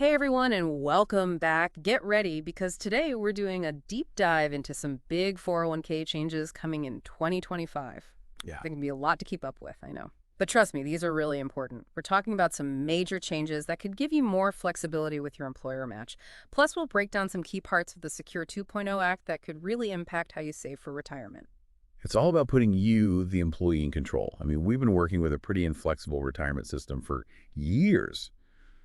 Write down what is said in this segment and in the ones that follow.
Hey everyone, and welcome back. Get ready because today we're doing a deep dive into some big 401k changes coming in 2025. Yeah. There can be a lot to keep up with, I know. But trust me, these are really important. We're talking about some major changes that could give you more flexibility with your employer match. Plus, we'll break down some key parts of the Secure 2.0 Act that could really impact how you save for retirement. It's all about putting you, the employee, in control. I mean, we've been working with a pretty inflexible retirement system for years,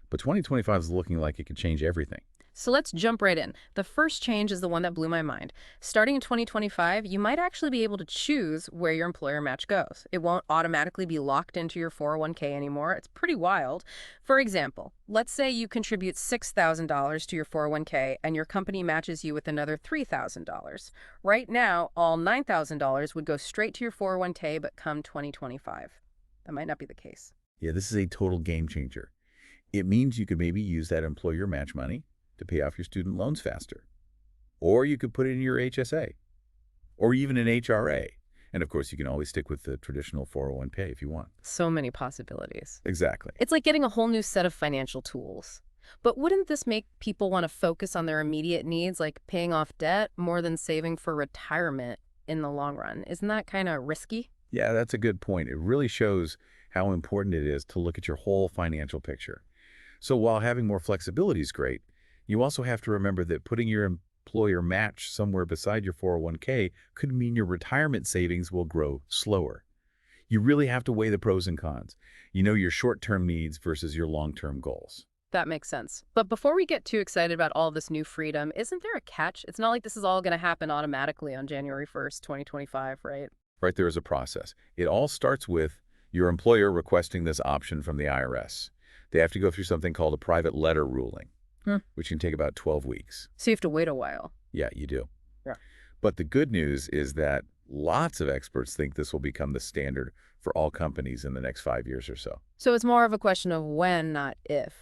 but 2025 is looking like it could change everything. So let's jump right in. The first change is the one that blew my mind. Starting in 2025, you might actually be able to choose where your employer match goes. It won't automatically be locked into your 401k anymore. It's pretty wild. For example, let's say you contribute $6,000 to your 401k and your company matches you with another $3,000. Right now, all $9,000 would go straight to your 401k, but come 2025, that might not be the case. Yeah, this is a total game changer. It means you could maybe use that employer match money to pay off your student loans faster. Or you could put it in your HSA or even an HRA. And of course, you can always stick with the traditional 401k if you want. So many possibilities. Exactly. It's like getting a whole new set of financial tools. But wouldn't this make people want to focus on their immediate needs, like paying off debt, more than saving for retirement in the long run? Isn't that kind of risky? Yeah, that's a good point. It really shows how important it is to look at your whole financial picture. So while having more flexibility is great, you also have to remember that putting your employer match somewhere beside your 401k could mean your retirement savings will grow slower. You really have to weigh the pros and cons. You know, your short-term needs versus your long-term goals. That makes sense. But before we get too excited about all this new freedom, isn't there a catch? It's not like this is all going to happen automatically on January 1st, 2025, right? Right, there is a process. It all starts with your employer requesting this option from the IRS. They have to go through something called a private letter ruling, which can take about 12 weeks. So you have to wait a while. Yeah, you do. Yeah. But the good news is that lots of experts think this will become the standard for all companies in the next 5 years or so. So it's more of a question of when, not if.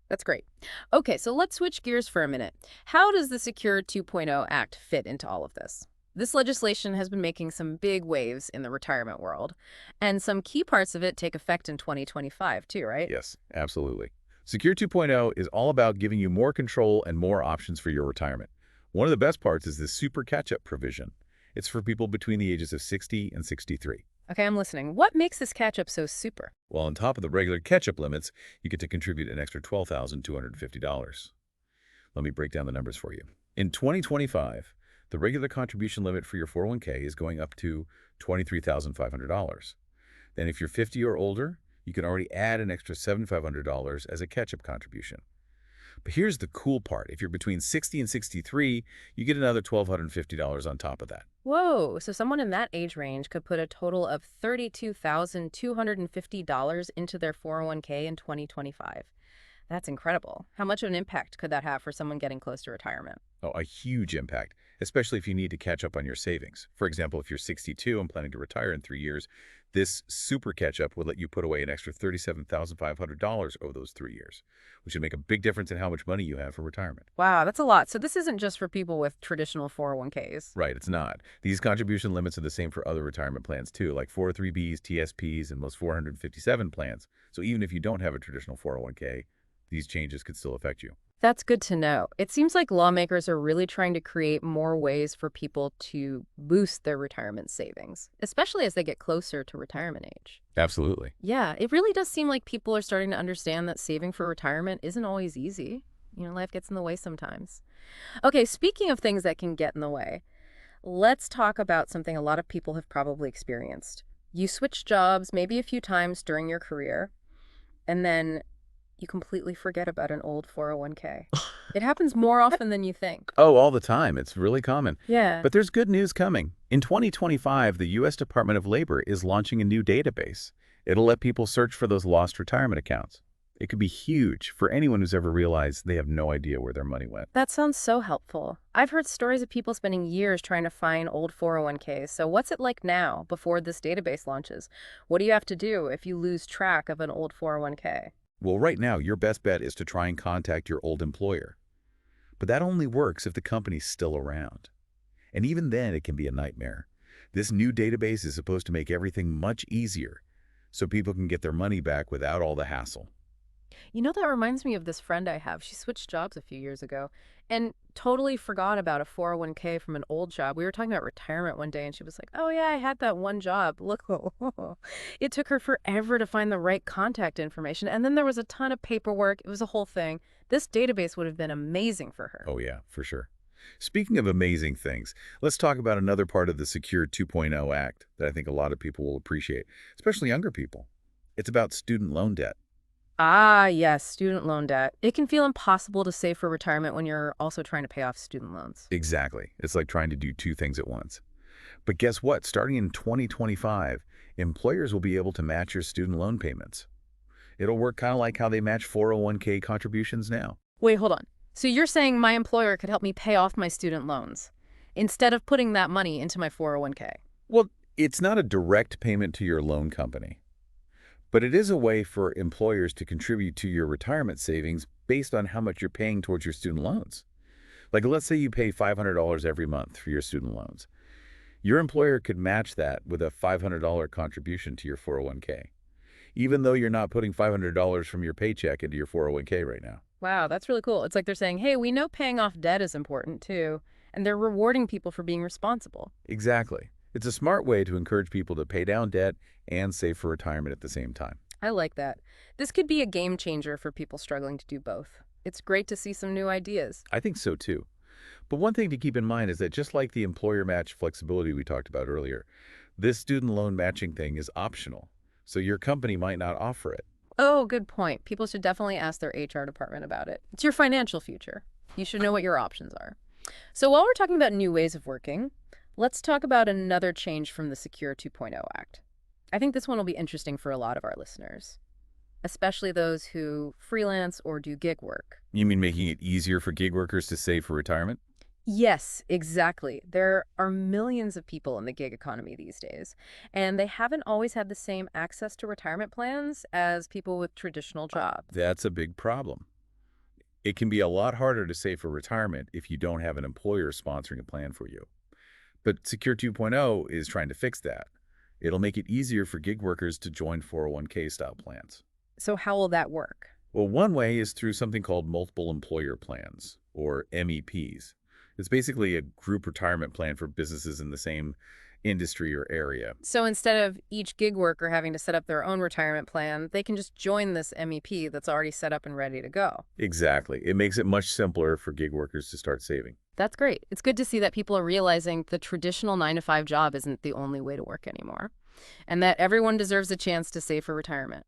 That's great. Okay, so let's switch gears for a minute. How does the Secure 2.0 Act fit into all of this? This legislation has been making some big waves in the retirement world, and some key parts of it take effect in 2025 too, right? Yes, absolutely. Secure 2.0 is all about giving you more control and more options for your retirement. One of the best parts is the super catch-up provision. It's for people between the ages of 60 and 63. Okay, I'm listening. What makes this catch-up so super? Well, on top of the regular catch-up limits, you get to contribute an extra $12,250. Let me break down the numbers for you. In 2025, the regular contribution limit for your 401k is going up to $23,500. Then if you're 50 or older, you can already add an extra $7,500 as a catch-up contribution. But here's the cool part. If you're between 60 and 63, you get another $1,250 on top of that. Whoa, so someone in that age range could put a total of $32,250 into their 401k in 2025. That's incredible. How much of an impact could that have for someone getting close to retirement? Oh, a huge impact, especially if you need to catch up on your savings. For example, if you're 62 and planning to retire in 3 years, this super catch-up would let you put away an extra $37,500 over those 3 years, which would make a big difference in how much money you have for retirement. Wow, that's a lot. So this isn't just for people with traditional 401ks. Right, it's not. These contribution limits are the same for other retirement plans too, like 403Bs, TSPs, and most 457 plans. So even if you don't have a traditional 401k, these changes could still affect you. That's good to know. It seems like lawmakers are really trying to create more ways for people to boost their retirement savings, especially as they get closer to retirement age. Absolutely. Yeah, it really does seem like people are starting to understand that saving for retirement isn't always easy. Life gets in the way sometimes. Okay, speaking of things that can get in the way, let's talk about something a lot of people have probably experienced. You switch jobs maybe a few times during your career, and then you completely forget about an old 401k. It happens more often than you think. Oh, all the time. It's really common. Yeah. But there's good news coming. In 2025, the U.S. Department of Labor is launching a new database. It'll let people search for those lost retirement accounts. It could be huge for anyone who's ever realized they have no idea where their money went. That sounds so helpful. I've heard stories of people spending years trying to find old 401ks. So what's it like now before this database launches? What do you have to do if you lose track of an old 401k? Well, right now, your best bet is to try and contact your old employer. But that only works if the company's still around. And even then, it can be a nightmare. This new database is supposed to make everything much easier so people can get their money back without all the hassle. You know, that reminds me of this friend I have. She switched jobs a few years ago and totally forgot about a 401k from an old job. We were talking about retirement one day and she was like, "Oh yeah, I had that one job. Look." It took her forever to find the right contact information, and then there was a ton of paperwork. It was a whole thing. This database would have been amazing for her. Oh yeah, for sure. Speaking of amazing things, let's talk about another part of the Secure 2.0 Act that I think a lot of people will appreciate, especially younger people. It's about student loan debt. Ah, yes, student loan debt. It can feel impossible to save for retirement when you're also trying to pay off student loans. Exactly. It's like trying to do two things at once. But guess what? Starting in 2025, employers will be able to match your student loan payments. It'll work kind of like how they match 401k contributions now. Wait, hold on. So you're saying my employer could help me pay off my student loans instead of putting that money into my 401k? Well, it's not a direct payment to your loan company, but it is a way for employers to contribute to your retirement savings based on how much you're paying towards your student loans. Like, let's say you pay $500 every month for your student loans. Your employer could match that with a $500 contribution to your 401k, even though you're not putting $500 from your paycheck into your 401k right now. Wow, that's really cool. It's like they're saying, hey, we know paying off debt is important too, and they're rewarding people for being responsible. Exactly. It's a smart way to encourage people to pay down debt and save for retirement at the same time. I like that. This could be a game changer for people struggling to do both. It's great to see some new ideas. I think so too. But one thing to keep in mind is that just like the employer match flexibility we talked about earlier, this student loan matching thing is optional, so your company might not offer it. Oh, good point. People should definitely ask their HR department about it. It's your financial future. You should know what your options are. So while we're talking about new ways of working, let's talk about another change from the Secure 2.0 Act. I think this one will be interesting for a lot of our listeners, especially those who freelance or do gig work. You mean making it easier for gig workers to save for retirement? Yes, exactly. There are millions of people in the gig economy these days, and they haven't always had the same access to retirement plans as people with traditional jobs. That's a big problem. It can be a lot harder to save for retirement if you don't have an employer sponsoring a plan for you. But Secure 2.0 is trying to fix that. It'll make it easier for gig workers to join 401k style plans. So how will that work? Well, one way is through something called multiple employer plans, or MEPs. It's basically a group retirement plan for businesses in the same industry or area. So instead of each gig worker having to set up their own retirement plan, they can just join this MEP that's already set up and ready to go. Exactly. It makes it much simpler for gig workers to start saving. That's great. It's good to see that people are realizing the traditional 9 to 5 job isn't the only way to work anymore, and that everyone deserves a chance to save for retirement.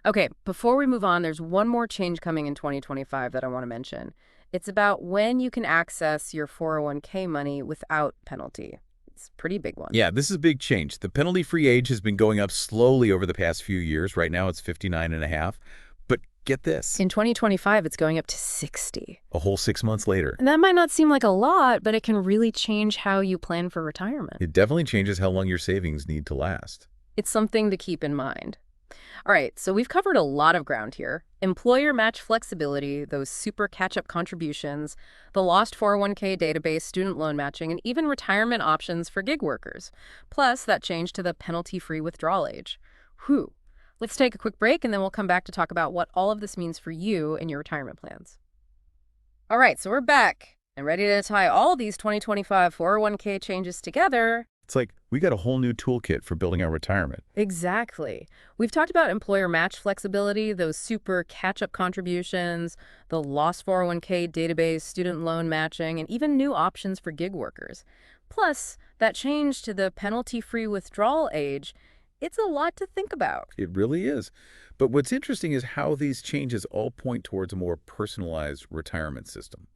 Okay, before we move on, there's one more change coming in 2025 that I want to mention. It's about when you can access your 401k money without penalty. It's a pretty big one. Yeah, this is a big change. The penalty-free age has been going up slowly over the past few years. Right now it's 59 and a half. But get this, In 2025, it's going up to 60. a whole 6 months later. And that might not seem like a lot, but it can really change how you plan for retirement. It definitely changes how long your savings need to last. It's something to keep in mind. All right, so we've covered a lot of ground here. Employer match flexibility, those super catch-up contributions, the lost 401k database, student loan matching, and even retirement options for gig workers. Plus, that change to the penalty-free withdrawal age. Whew. Let's take a quick break, and then we'll come back to talk about what all of this means for you and your retirement plans. All right, so we're back and ready to tie all these 2025 401k changes together. It's like we got a whole new toolkit for building our retirement. Exactly. We've talked about employer match flexibility, those super catch-up contributions, the lost 401k database, student loan matching, and even new options for gig workers. Plus, that change to the penalty-free withdrawal age, it's a lot to think about. It really is. But what's interesting is how these changes all point towards a more personalized retirement system.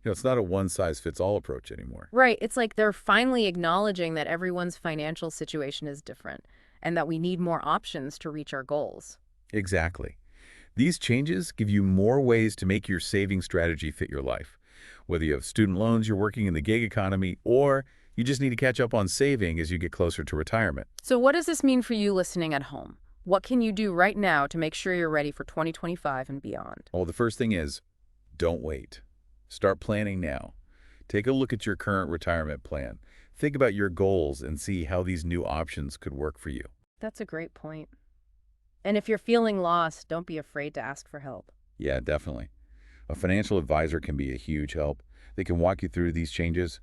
It's not a one-size-fits-all approach anymore. Right. It's like they're finally acknowledging that everyone's financial situation is different and that we need more options to reach our goals. Exactly. These changes give you more ways to make your saving strategy fit your life. Whether you have student loans, you're working in the gig economy, or you just need to catch up on saving as you get closer to retirement. So what does this mean for you listening at home? What can you do right now to make sure you're ready for 2025 and beyond? Well, the first thing is, don't wait. Start planning now. Take a look at your current retirement plan. Think about your goals and see how these new options could work for you. That's a great point. And if you're feeling lost, don't be afraid to ask for help. Yeah, definitely. A financial advisor can be a huge help. They can walk you through these changes,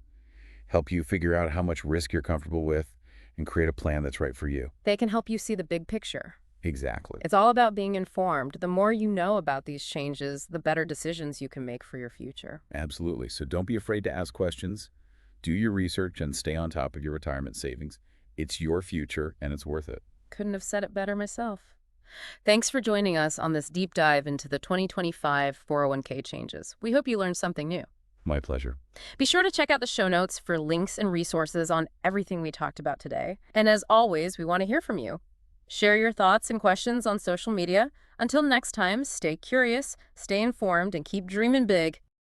help you figure out how much risk you're comfortable with, and create a plan that's right for you. They can help you see the big picture. Exactly. It's all about being informed. The more you know about these changes, the better decisions you can make for your future. Absolutely. So don't be afraid to ask questions. Do your research and stay on top of your retirement savings. It's your future and it's worth it. Couldn't have said it better myself. Thanks for joining us on this deep dive into the 2025 401k changes. We hope you learned something new. My pleasure. Be sure to check out the show notes for links and resources on everything we talked about today. And as always, we want to hear from you. Share your thoughts and questions on social media. Until next time, stay curious, stay informed, and keep dreaming big.